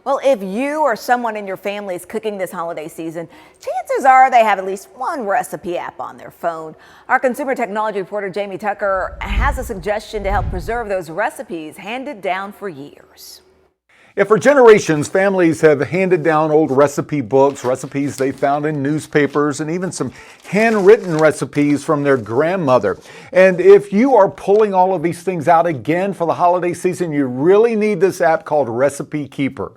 Well, if you or someone in your family is cooking this holiday season, chances are they have at least one recipe app on their phone. Our consumer technology reporter Jamie Tucker has a suggestion to help preserve those recipes handed down for years. Yeah, for generations, families have handed down old recipe books, recipes they found in newspapers, and even some handwritten recipes from their grandmother. And if you are pulling all of these things out again for the holiday season, you really need this app called Recipe Keeper.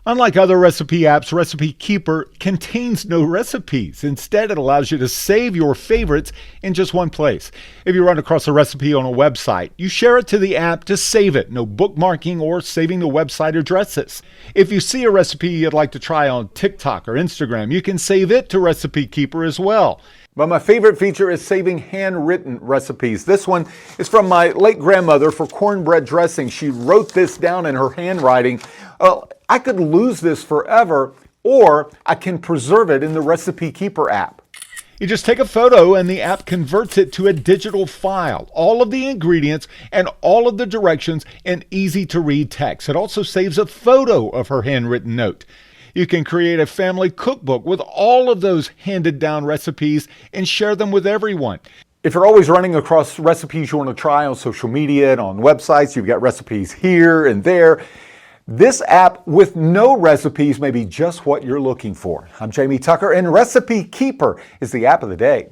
Unlike other recipe apps, Recipe Keeper contains no recipes. Instead, it allows you to save your favorites in just one place. If you run across a recipe on a website, you share it to the app to save it. No bookmarking or saving the website addresses. If you see a recipe you'd like to try on TikTok or Instagram, you can save it to Recipe Keeper as well. But my favorite feature is saving handwritten recipes. This one is from my late grandmother for cornbread dressing. She wrote this down in her handwriting. I could lose this forever, or I can preserve it in the Recipe Keeper app. You just take a photo and the app converts it to a digital file. All of the ingredients and all of the directions in easy to read text. It also saves a photo of her handwritten note. You can create a family cookbook with all of those handed down recipes and share them with everyone. If you're always running across recipes you want to try on social media and on websites, you've got recipes here and there. This app with no recipes may be just what you're looking for. I'm Jamie Tucker, and Recipe Keeper is the app of the day.